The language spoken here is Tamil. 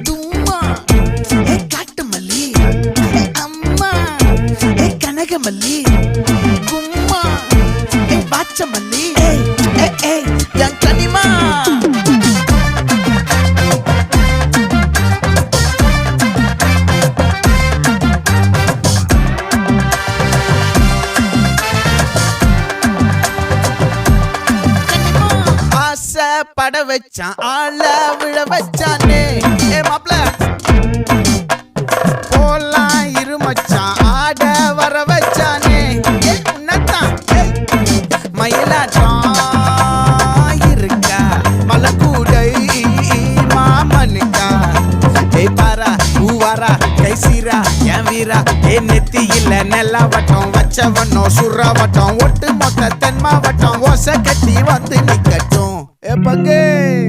தும்மா ஏ காட்டு மல்லி ஏ அம்மா ஏ கனகமல்லி கும்மா ஏ பாச்ச மல்லி ஏ என் கனிமா பட வச்சான் ஆள விழ வச்சானே ஏ மாப்ள போலாம் இருமச்சான் ஆட வர வச்சானே ஏ உன்னத்தான் மயிலாட்டம் இருக்கா மலக்கூடை மாமனுக்கா ஏய் பாரா பூவாரா கைசீரா என் வீரா ஏ நெத்தி இல்ல நெல்லா வட்டம் வச்சவனோ சுறா வட்டம் ஒட்டு மொத்த தென் மாவட்டம் ஓசை கட்டி வந்து நிக்கட்டும். É pra quem?